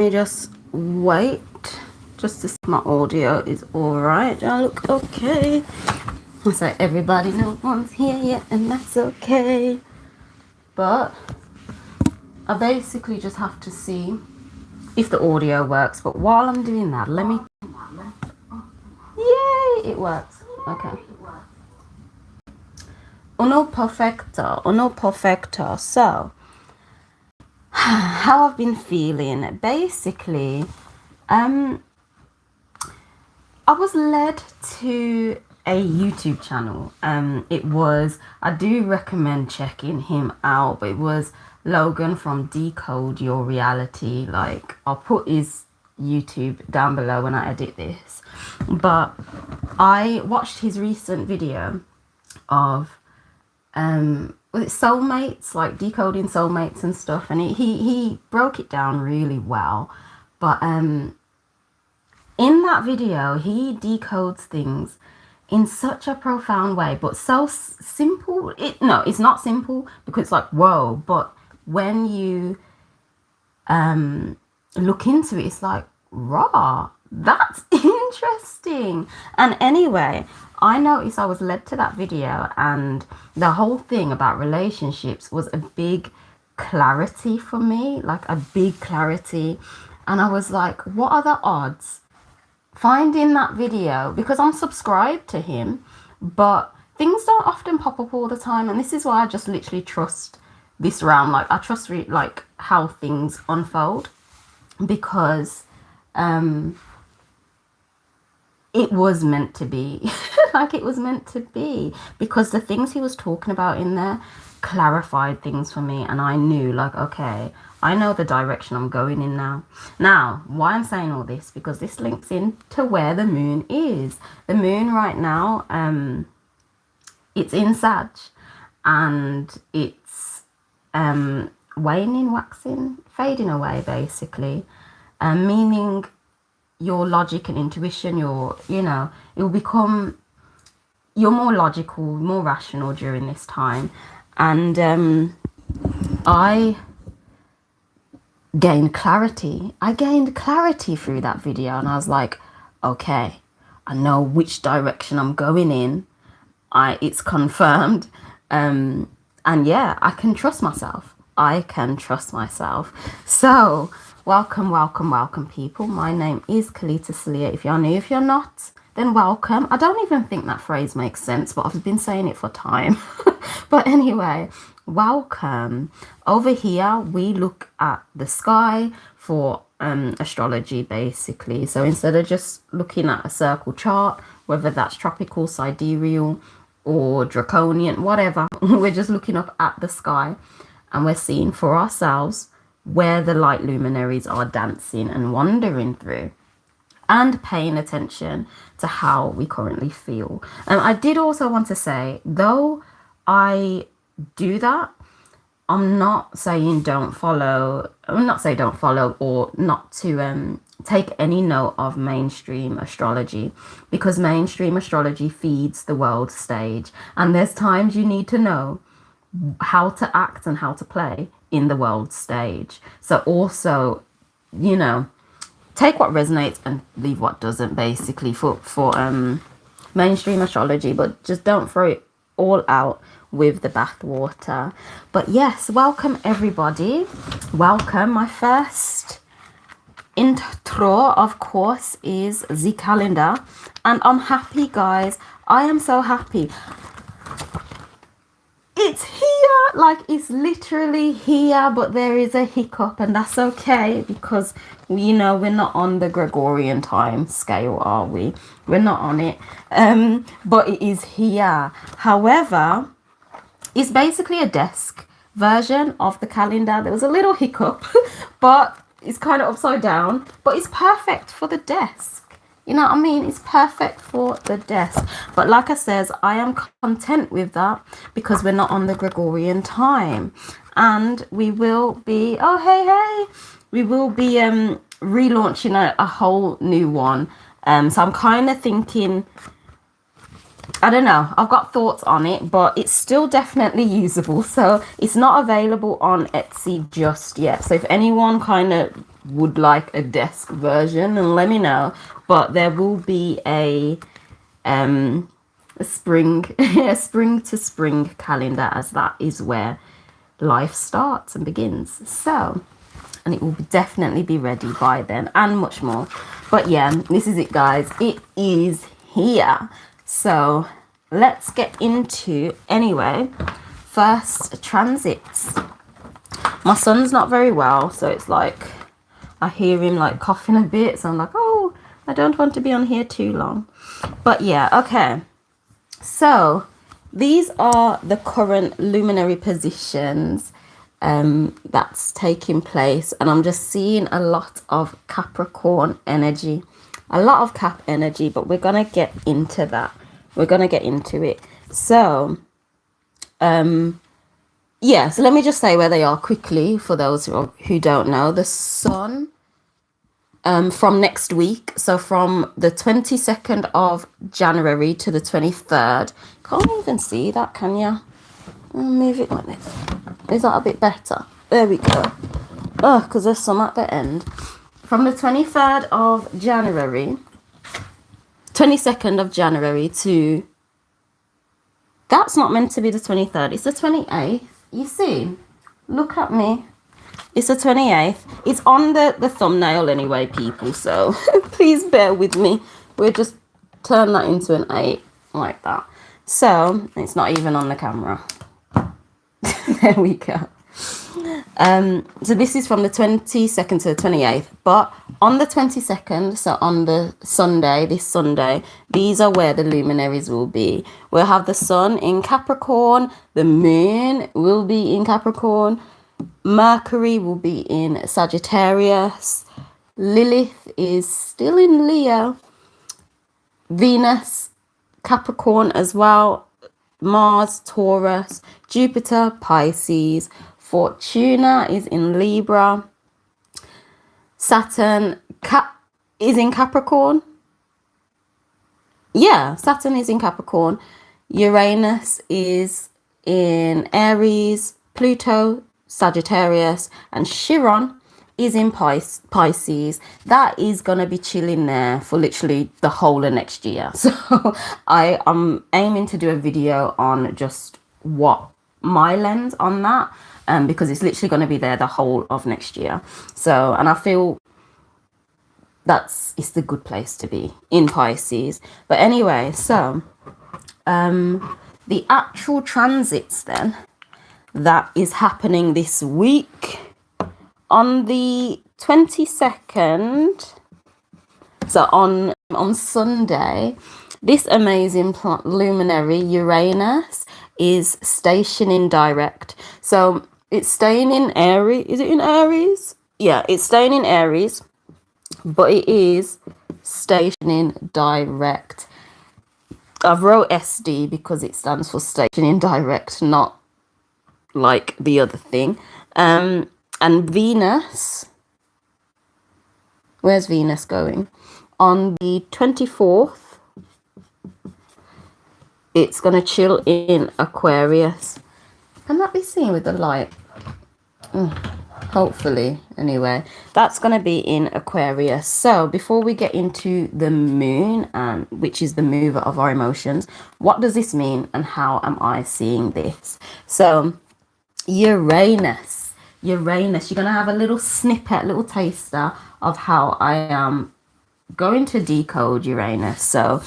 me just wait just to see if my audio is all right. I look okay. So everybody no one's here yet, and that's okay. But I basically just have to see if the audio works. But while I'm doing that, let me. Yay! It works. Okay. Uno perfecto. So, how I've been feeling. Basically, I was led to a YouTube channel. I do recommend checking him out, but it was Logan from Decode Your Reality. Like, I'll put his YouTube down below when I edit this. But I watched his recent video of was it soulmates, like decoding soulmates and stuff, and he broke it down really well. But in that video he decodes things in such a profound way, but so simple. It's not simple because it's like whoa, but when you look into it, it's like raw, that's interesting. And anyway, I noticed I was led to that video, and the whole thing about relationships was a big clarity for me, like a big clarity. And I was like, what are the odds finding that video, because I'm subscribed to him, but things don't often pop up all the time. And this is why I just literally trust this realm. Like I trust like how things unfold, because it was meant to be. Like it was meant to be, because the things he was talking about in there clarified things for me, and I knew like, okay, I know the direction I'm going in now. Now, why I'm saying all this, because this links in to where the moon is. The moon right now, it's in Sag, and it's waning, waxing, fading away basically, meaning your logic and intuition, you're more logical, more rational during this time. And I gained clarity. I gained clarity through that video, and I was like, okay, I know which direction I'm going in. It's confirmed. And yeah, I can trust myself. So welcome people. My name is Kelita Sahliah. If you're new, if you're not, then welcome. I don't even think that phrase makes sense, but I've been saying it for time. But anyway, welcome. Over here we look at the sky for astrology basically. So instead of just looking at a circle chart, whether that's tropical, sidereal or draconian, whatever, we're just looking up at the sky, and we're seeing for ourselves where the light luminaries are dancing and wandering through, and paying attention to how we currently feel. I did also want to say, though I do that, I'm not saying don't follow or not to take any note of mainstream astrology, because mainstream astrology feeds the world stage, and there's times you need to know how to act and how to play in the world stage. So also, take what resonates and leave what doesn't, basically, for mainstream astrology, but just don't throw it all out with the bathwater. But yes, welcome everybody. Welcome. My first intro, of course, is the calendar, and I'm happy, guys. I am so happy. It's here, like it's literally here, but there is a hiccup, and that's okay, because we're not on the Gregorian time scale, are we? We're not on it. But it is here. However, it's basically a desk version of the calendar. There was a little hiccup, but it's kind of upside down, but it's perfect for the desk. You know what I mean? It's perfect for the desk. But like I says, I am content with that, because we're not on the Gregorian time. And we will be, we will be relaunching a whole new one. So I'm kind of thinking I don't know. I've got thoughts on it, but it's still definitely usable. So it's not available on Etsy just yet. So if anyone kind of would like a desk version, then let me know. But there will be a spring, a spring to spring calendar, as that is where life starts and begins. So, and it will definitely be ready by then, and much more. But yeah, this is it, guys. It is here. So let's get into, anyway, first transits. My son's not very well, so it's like I hear him like coughing a bit, so I'm like, oh, I don't want to be on here too long. But yeah, okay, so these are the current luminary positions that's taking place, and I'm just seeing a lot of Capricorn energy, a lot of Cap energy, but we're gonna get into that. We're gonna get into it. So yeah, so let me just say where they are quickly for those who don't know. The sun from next week, so from the 22nd of January to the 23rd. Can't even see that, can you? I'll move it like this. Is that a bit better? There we go. Oh, because there's some at the end. From the 23rd of January, 22nd of January to... That's not meant to be the 23rd. It's the 28th. You see? Look at me. It's the 28th. It's on the thumbnail anyway, people. So please bear with me. We'll just turn that into an 8 like that. So it's not even on the camera. There we go. So this is from the 22nd to the 28th, but on the 22nd, so on the Sunday, this Sunday, these are where the luminaries will be. We'll have the sun in Capricorn, the moon will be in Capricorn, Mercury will be in Sagittarius, Lilith is still in Leo, Venus, Capricorn as well, Mars, Taurus, Jupiter, Pisces, Fortuna is in Libra, Saturn is in Capricorn. Yeah, Saturn is in Capricorn. Uranus is in Aries, Pluto, Sagittarius, and Chiron is in Pisces. That is going to be chilling there for literally the whole of next year. So I am aiming to do a video on just what my lens on that, because it's literally going to be there the whole of next year. So, and I feel it's the good place to be, in Pisces. But anyway, so the actual transits then that is happening this week on the 22nd, so on Sunday, this amazing luminary Uranus is stationing direct. So it's staying in Aries. Is it in Aries? Yeah, it's staying in Aries, but it is stationing direct. I've wrote SD because it stands for stationing direct, not like the other thing. And Venus, where's Venus going? On the 24th, it's going to chill in Aquarius. Can that be seen with the light? Hopefully, anyway. That's going to be in Aquarius. So before we get into the moon, which is the mover of our emotions, what does this mean and how am I seeing this? So Uranus, you're going to have a little snippet, little taster of how I am going to decode Uranus. So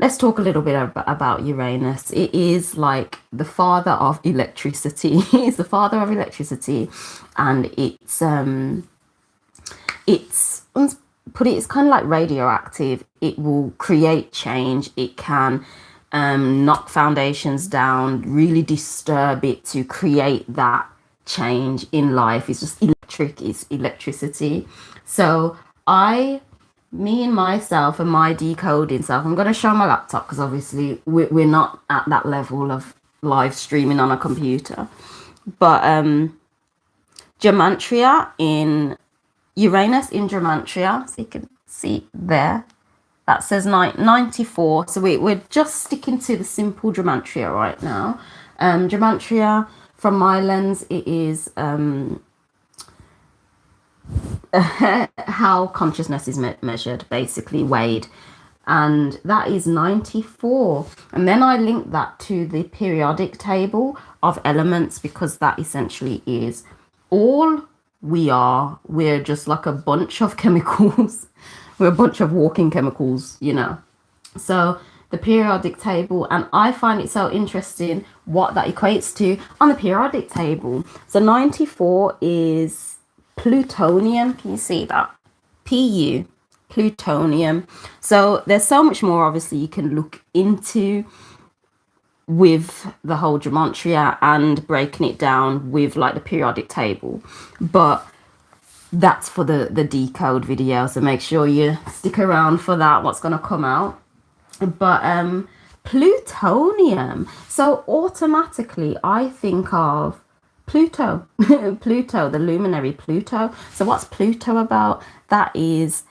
let's talk a little bit about Uranus. It is like the father of electricity. It's the father of electricity, and it's kind of like radioactive. It will create change. It can knock foundations down, really disturb it to create that change in life. It's just electric. It's electricity. So me and myself and my decoding self, I'm going to show my laptop because obviously we're not at that level of live streaming on a computer. But gematria in Uranus in gematria, so you can see there. that says 94. So we're just sticking to the simple gematria right now. Gematria, from my lens, it is how consciousness is measured, basically weighed. And that is 94. And then I link that to the periodic table of elements, because that essentially is all we are. We're just like a bunch of chemicals. We're a bunch of walking chemicals, you know. So the periodic table, and I find it so interesting what that equates to on the periodic table. So 94 is plutonium. Can you see that? Pu. Plutonium. So there's so much more obviously you can look into with the whole gematria and breaking it down with like the periodic table, but that's for the decode video, so make sure you stick around for that, what's going to come out. But plutonium, so automatically I think of Pluto. Pluto, the luminary Pluto. So what's Pluto about? That is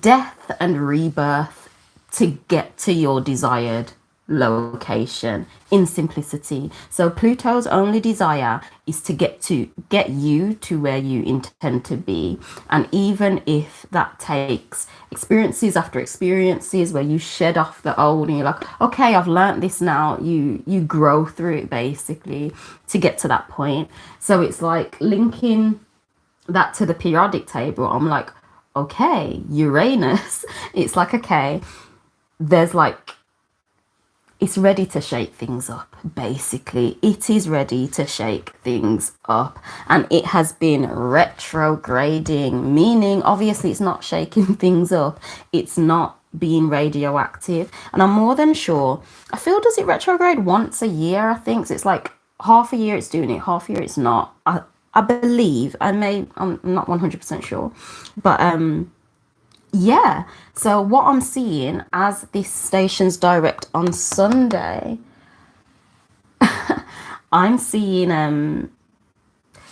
death and rebirth to get to your desired location in simplicity. So Pluto's only desire is to get you to where you intend to be. And even if that takes experiences after experiences where you shed off the old and you're like, okay, I've learned this now, you grow through it basically to get to that point. So it's like linking that to the periodic table. I'm like, okay, Uranus, it's like, okay, there's like, it's ready to shake things up, basically. It is ready to shake things up. And it has been retrograding, meaning obviously it's not shaking things up. It's not being radioactive. And I'm more than sure, I feel, does it retrograde once a year, I think? So it's like half a year it's doing it, half a year it's not. I believe, I'm not 100% sure. But yeah, so what I'm seeing as this station's direct on Sunday, I'm seeing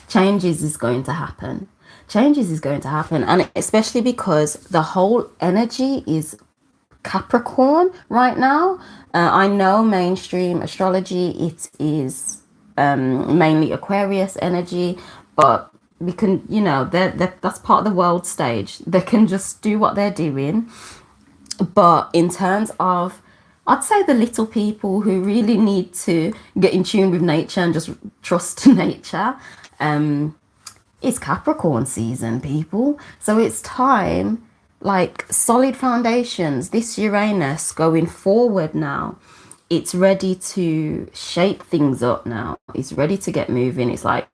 changes is going to happen. Changes is going to happen. And especially because the whole energy is Capricorn right now. I know mainstream astrology, it is mainly Aquarius energy, but we can, you know, that's part of the world stage. They can just do what they're doing. But in terms of, I'd say the little people who really need to get in tune with nature and just trust nature, it's Capricorn season, people. So it's time, like solid foundations, this Uranus going forward now, it's ready to shake things up now. It's ready to get moving. It's like,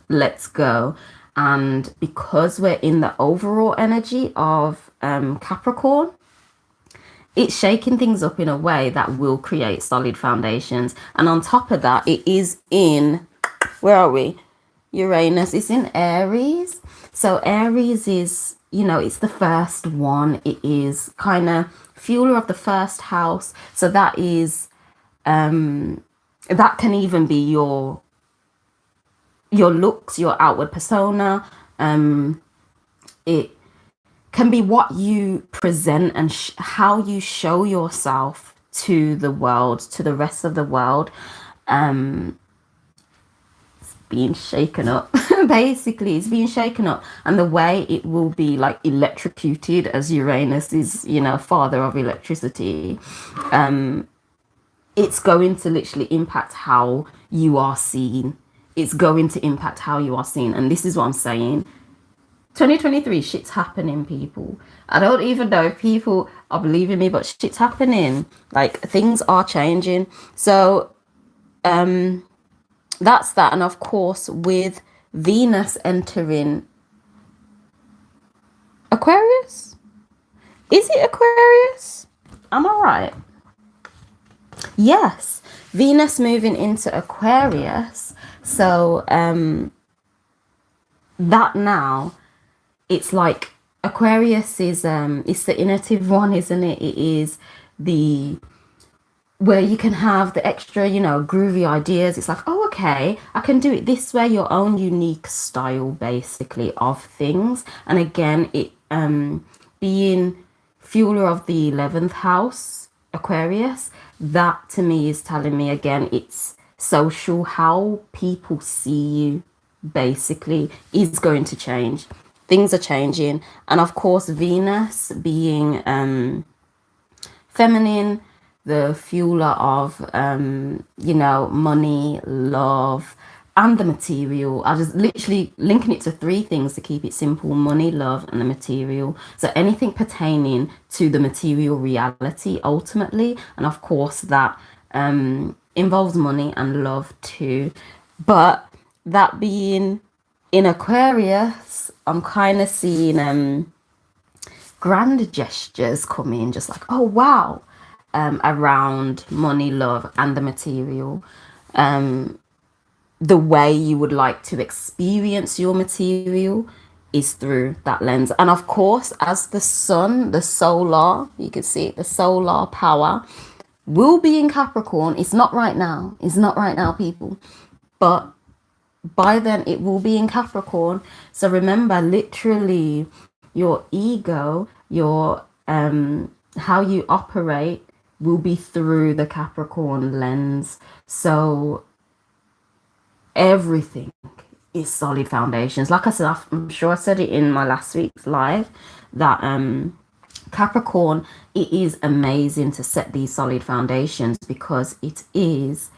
let's go. And because we're in the overall energy of Capricorn, it's shaking things up in a way that will create solid foundations. And on top of that, it is in, where are we? Uranus is in Aries. So Aries is, you know, it's the first one. It is kind of fueler of the first house. So that is, that can even be your looks, your outward persona. It can be what you present and how you show yourself to the world, to the rest of the world. It's being shaken up. Basically, it's being shaken up. And the way it will be like electrocuted, as Uranus is, you know, father of electricity. It's going to literally impact how you are seen. It's going to impact how you are seen. And this is what I'm saying. 2023, shit's happening, people. I don't even know if people are believing me, but shit's happening. Like, things are changing. So, that's that. And of course, with Venus entering Aquarius? Is it Aquarius? Am I right? Yes. Venus moving into Aquarius. So, that now, it's like Aquarius is it's the innovative one, isn't it? It is the where you can have the extra, you know, groovy ideas. It's like, oh, okay, I can do it this way, your own unique style basically of things. And again, it being fueler of the 11th house, Aquarius, that to me is telling me again, it's social, how people see you basically is going to change. Things are changing. And of course, Venus being feminine, the fueler of money, love, and the material. I just literally linking it to three things to keep it simple: money, love, and the material. So anything pertaining to the material reality ultimately, and of course that involves money and love too. But that being in Aquarius, I'm kind of seeing grand gestures come in, just like, oh wow, around money, love, and the material. The way you would like to experience your material is through that lens. And of course, as the sun, the solar, you can see it, the solar power will be in Capricorn. It's not right now. It's not right now, people. But by then it will be in Capricorn. So remember, literally, your ego, your how you operate will be through the Capricorn lens. So everything is solid foundations. Like I said, I'm sure I said it in my last week's live, that Capricorn, it is amazing to set these solid foundations because it is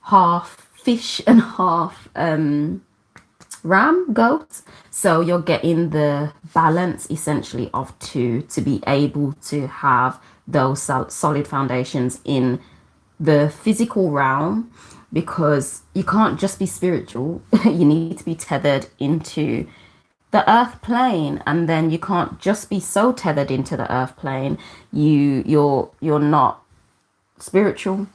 half fish and half ram, goat. So you're getting the balance essentially of two to be able to have those solid foundations in the physical realm, because you can't just be spiritual. You need to be tethered into the earth plane, and then you can't just be so tethered into the earth plane you're not spiritual.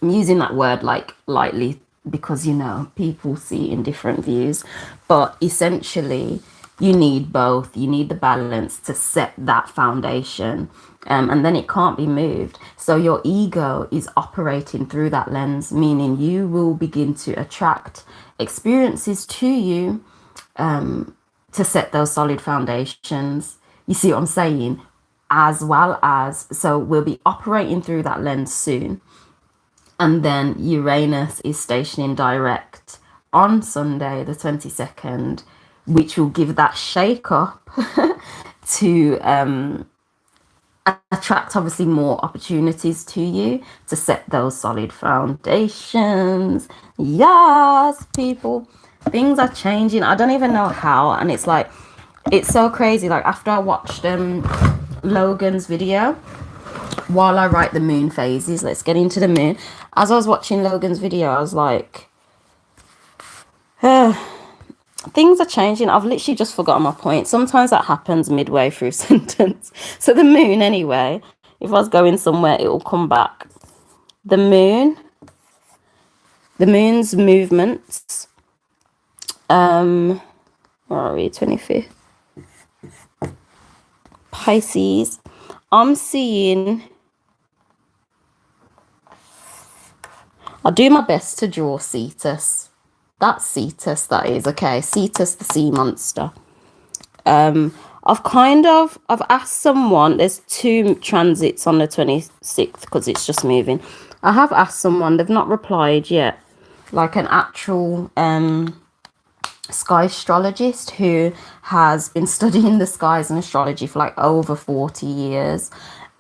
I'm using that word like lightly because people see in different views, but essentially you need both. You need the balance to set that foundation, and then it can't be moved. So your ego is operating through that lens, meaning you will begin to attract experiences to you to set those solid foundations. You see what I'm saying? As well as, so we'll be operating through that lens soon. And then Uranus is stationing direct on Sunday, the 22nd, which will give that shake up to attract obviously more opportunities to you to set those solid foundations. Yes, people, things are changing. I don't even know how, and it's like, it's so crazy. Like after I watched Logan's video, while I write the moon phases, let's get into the moon. As I was watching Logan's video, I was like, things are changing. I've literally just forgotten my point. Sometimes that happens midway through a sentence. So the moon, anyway, if I was going somewhere, it will come back. The moon's movements. Where are we? 25th. Pisces. I'm seeing, I'll do my best to draw Cetus. That's Cetus, that is. Okay, Cetus, the sea monster. I've asked someone, there's 2 transits on the 26th because it's just moving. I have asked someone, they've not replied yet, like an actual sky astrologist who has been studying the skies and astrology for like over 40 years.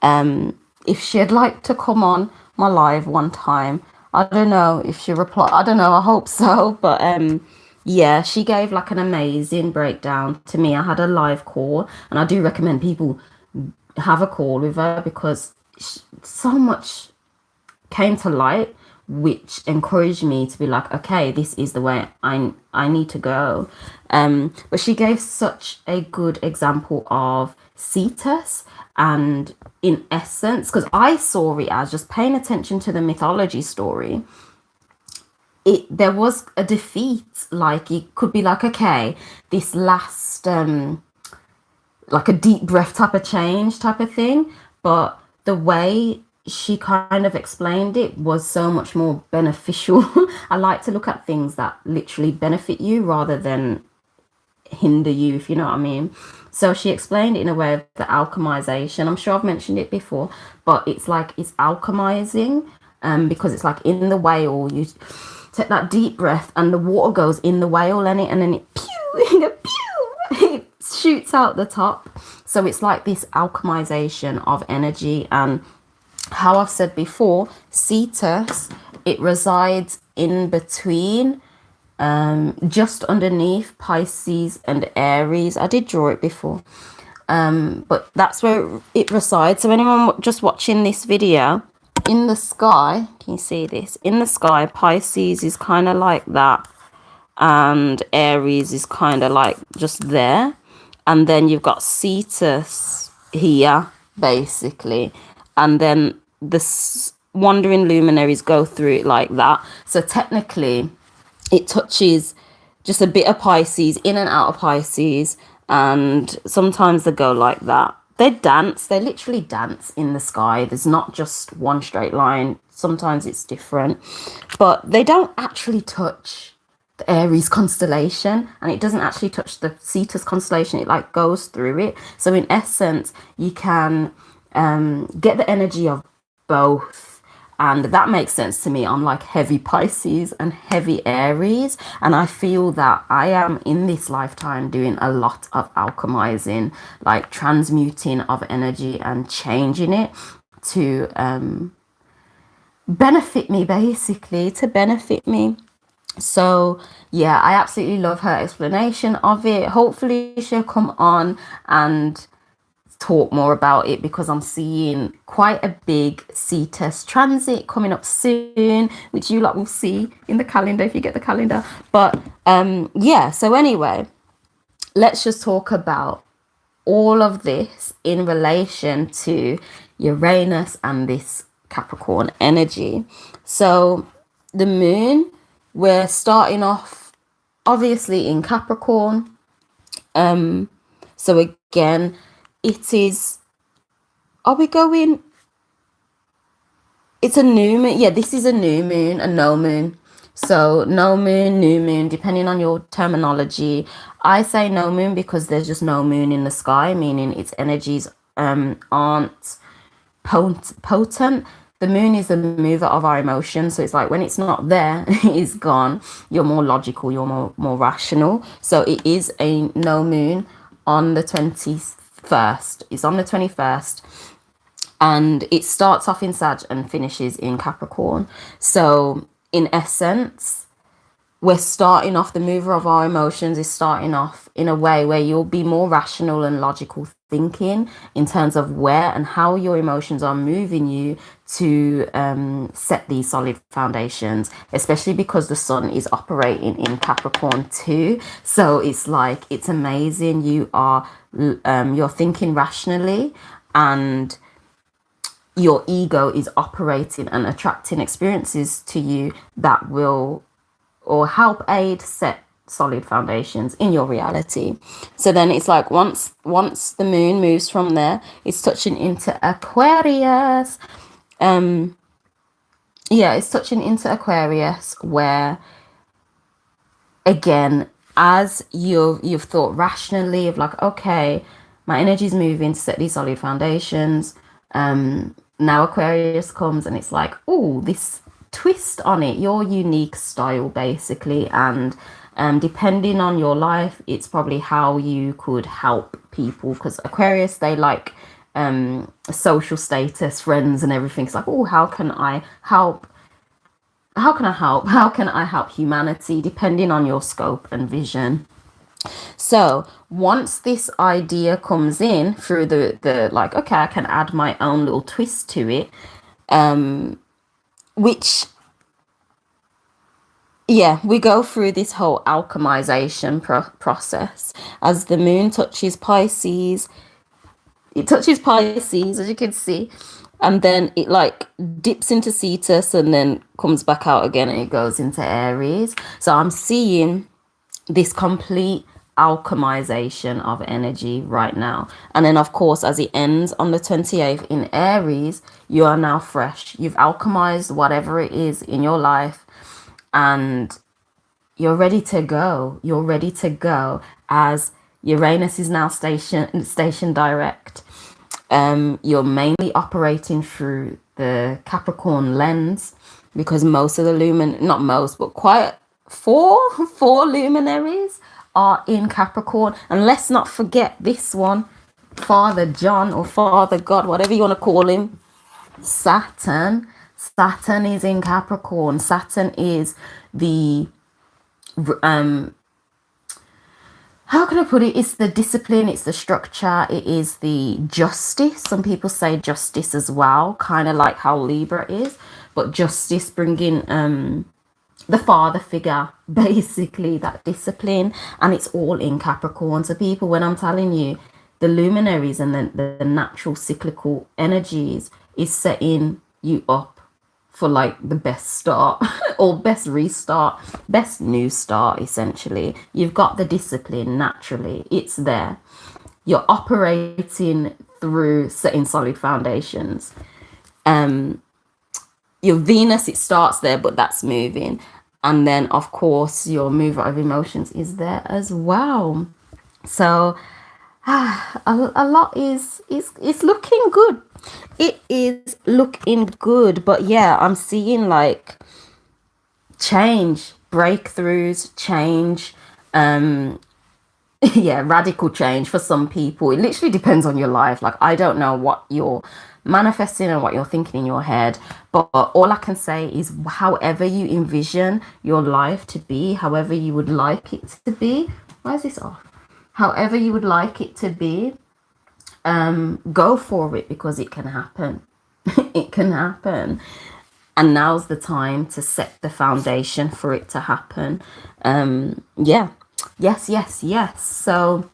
If she'd like to come on my live one time, I don't know if she replied. I don't know, I hope so. But yeah, she gave like an amazing breakdown to me. I had a live call, and I do recommend people have a call with her because so much came to light, which encouraged me to be like, okay, this is the way I need to go. But she gave such a good example of Cetus, and in essence, because I saw it as just paying attention to the mythology story, there was a defeat. Like it could be like, okay, this last like a deep breath type of change type of thing, but the way she kind of explained it was so much more beneficial. I like to look at things that literally benefit you rather than hinder you, if you know what I mean. So she explained it in a way of the alchemization. I'm sure I've mentioned it before, but it's like it's alchemizing, because it's like in the whale, you take that deep breath and the water goes in the whale and then it pew, pew, it shoots out the top. So it's like this alchemization of energy. And how I've said before, Cetus, it resides in between, just underneath Pisces and Aries. I did draw it before, but that's where it resides. So anyone just watching this video, in the sky, can you see this? In the sky, Pisces is kind of like that, and Aries is kind of like just there, and then you've got Cetus here, basically, and then the wandering luminaries go through it like that. So technically, it touches just a bit of Pisces, in and out of Pisces, and sometimes they go like that. They dance, they literally dance in the sky. There's not just one straight line. Sometimes it's different, but they don't actually touch the Aries constellation, and it doesn't actually touch the Cetus constellation. It like goes through it. So in essence, you can get the energy of both. And that makes sense to me. I'm like heavy Pisces and heavy Aries. And I feel that I am in this lifetime doing a lot of alchemizing, like transmuting of energy and changing it to benefit me, basically, to benefit me. So yeah, I absolutely love her explanation of it. Hopefully she'll come on and talk more about it, because I'm seeing quite a big Cetus transit coming up soon, which you lot will see in the calendar if you get the calendar. But yeah, so anyway, let's just talk about all of this in relation to Uranus and this Capricorn energy. So the moon, we're starting off obviously in Capricorn. So again, it is, are we going, it's a new moon. Yeah, this is a new moon, a no moon. So no moon, new moon, depending on your terminology. I say no moon because there's just no moon in the sky, meaning its energies aren't potent. The moon is the mover of our emotions. So it's like when it's not there, it's gone. You're more logical, you're more rational. So it is a no moon on the 21st. It's on the 21st. And it starts off in Sag and finishes in Capricorn. So in essence, we're starting off, the mover of our emotions is starting off in a way where you'll be more rational and logical thinking in terms of where and how your emotions are moving you to set these solid foundations, especially because the sun is operating in Capricorn too. So it's like, it's amazing. You are you're thinking rationally, and your ego is operating and attracting experiences to you that will or help aid set solid foundations in your reality. So then it's like once the moon moves from there, it's touching into Aquarius. Yeah, it's touching into Aquarius, where again, as you've thought rationally of like, okay, my energy's moving to set these solid foundations. Now Aquarius comes and it's like, oh, this twist on it, your unique style basically. And depending on your life, it's probably how you could help people, because Aquarius, they like social status, friends and everything. It's like, oh, how can I help humanity, depending on your scope and vision. So once this idea comes in through the like, okay, I can add my own little twist to it, which, yeah, we go through this whole alchemization process as the moon touches Pisces. It touches Pisces, as you can see, and then it like dips into Cetus and then comes back out again and it goes into Aries. So I'm seeing this complete alchemization of energy right now. And then of course, as it ends on the 28th in Aries, you are now fresh. You've alchemized whatever it is in your life, and you're ready to go. You're ready to go, as Uranus is now station direct. You're mainly operating through the Capricorn lens, because most of the not most, but quite four luminaries are in Capricorn. And let's not forget this one, Father John or Father God, whatever you want to call him, Saturn. Saturn is in Capricorn. Saturn is the how can I put it? It's the discipline, it's the structure, it is the justice. Some people say justice as well, kind of like how Libra is, but justice bringing the father figure, basically, that discipline, and it's all in Capricorn. So people, when I'm telling you the luminaries and the natural cyclical energies is setting you up for like the best start or best restart, best new start. Essentially, you've got the discipline naturally, it's there. You're operating through setting solid foundations. Your Venus, it starts there, but that's moving. And then of course your mover of emotions is there as well. So a lot is looking good. It is looking good. But yeah, I'm seeing like change, breakthroughs, change, yeah, radical change for some people. It literally depends on your life. Like, I don't know what you're manifesting and what you're thinking in your head, but all I can say is however you envision your life to be, however you would like it to be. Why is this off? However you would like it to be, go for it, because it can happen. It can happen. And now's the time to set the foundation for it to happen. Yeah. Yes. So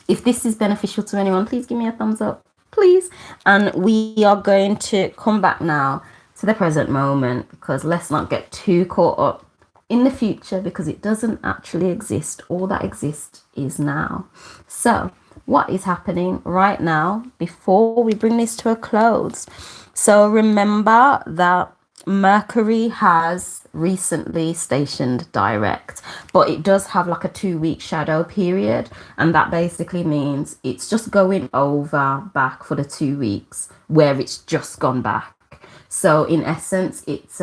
if this is beneficial to anyone, please give me a thumbs up, please. And we are going to come back now to the present moment, because let's not get too caught up in the future, because it doesn't actually exist. All that exists is now. So what is happening right now before we bring this to a close? So remember that Mercury has recently stationed direct, but it does have like a 2-week shadow period, and that basically means it's just going over back for the 2 weeks where it's just gone back. So in essence, it's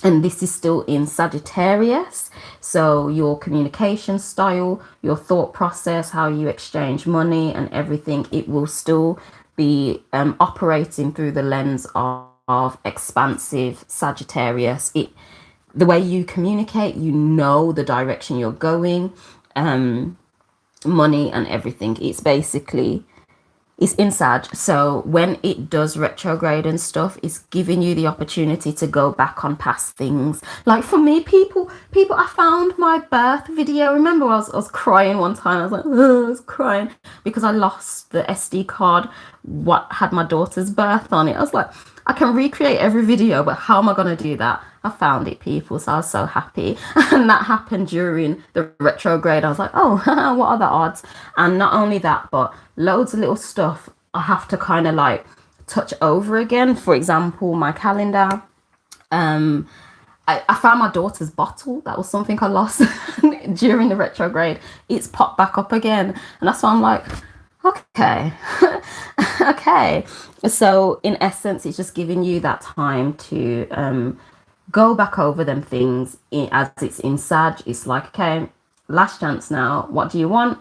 and this is still in Sagittarius. So your communication style, your thought process, how you exchange money and everything, it will still be operating through the lens of expansive Sagittarius. The way you communicate, you know the direction you're going, money and everything. It's basically, it's in Sag. So when it does retrograde and stuff, it's giving you the opportunity to go back on past things. Like for me, people, I found my birth video. Remember, I was crying one time. I was like, oh, I was crying because I lost the SD card what had my daughter's birth on it. I was like, I can recreate every video, but how am I going to do that? I found it, people. So I was so happy. And that happened during the retrograde. I was like, oh, what are the odds? And not only that, but loads of little stuff I have to kind of like touch over again. For example, my calendar. I found my daughter's bottle. That was something I lost during the retrograde. It's popped back up again. And that's why I'm like, okay. Okay. So in essence, it's just giving you that time to go back over them things as it's in Sag. It's like, okay, last chance now. What do you want?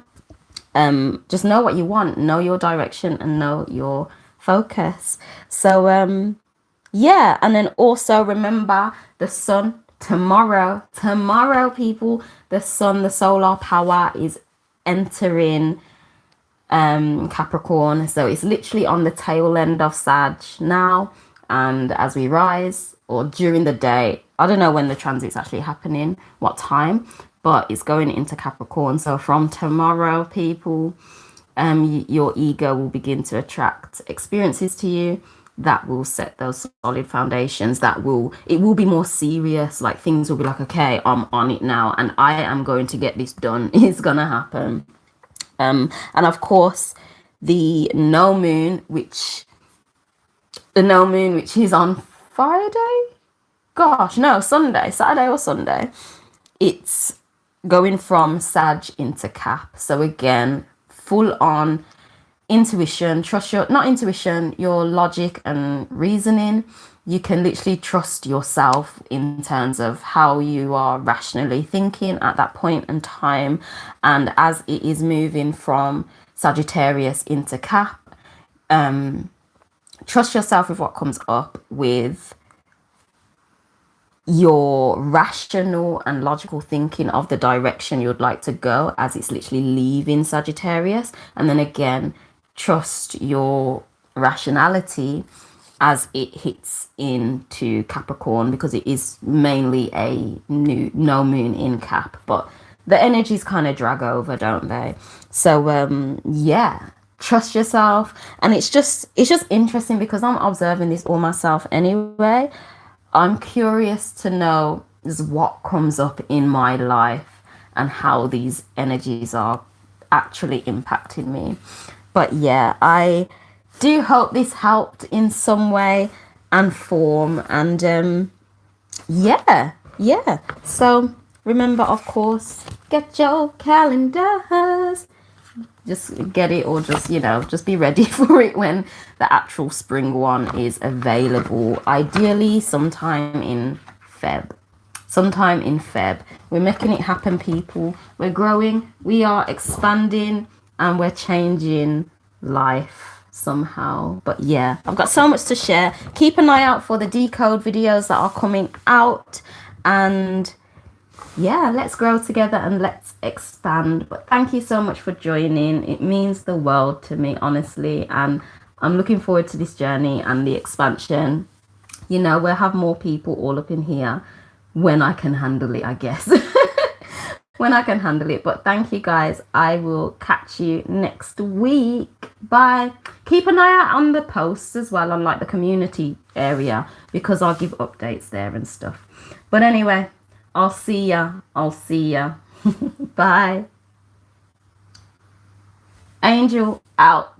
Just know what you want, know your direction and know your focus. So yeah, and then also remember the sun tomorrow, people, the sun, the solar power is entering Capricorn. So it's literally on the tail end of Sag now, and as we rise or during the day, I don't know when the transit's actually happening, what time, but it's going into Capricorn. So from tomorrow, people, your ego will begin to attract experiences to you that will set those solid foundations. It will be more serious. Like things will be like, okay, I'm on it now and I am going to get this done. It's gonna happen. And of course the no moon, which is on Friday, gosh no, Sunday, Saturday or Sunday, it's going from Sag into Cap. So again, full on intuition, trust your, not intuition, your logic and reasoning. You can literally trust yourself in terms of how you are rationally thinking at that point in time. And as it is moving from Sagittarius into Cap, trust yourself with what comes up, with your rational and logical thinking of the direction you'd like to go as it's literally leaving Sagittarius. And then again, trust your rationality as it hits into Capricorn, because it is mainly a new no moon in Cap, but the energies kind of drag over, don't they? So yeah, trust yourself. And it's just interesting because I'm observing this all myself anyway. I'm curious to know is what comes up in my life and how these energies are actually impacting me. But yeah, I do hope this helped in some way and form. And yeah. So remember, of course, get your calendars. Just get it, or just, just be ready for it when the actual spring one is available. Ideally sometime in Feb. We're making it happen, people. We're growing, we are expanding, and we're changing life somehow. But yeah, I've got so much to share. Keep an eye out for the decode videos that are coming out, and yeah, let's grow together and let's expand. But thank you so much for joining. It means the world to me, honestly, and I'm looking forward to this journey and the expansion. We'll have more people all up in here when I can handle it, I guess. When I can handle it. But thank you guys. I will catch you next week. Bye. Keep an eye out on the posts as well, on like the community area, because I'll give updates there and stuff. But anyway, I'll see ya. Bye. Angel out.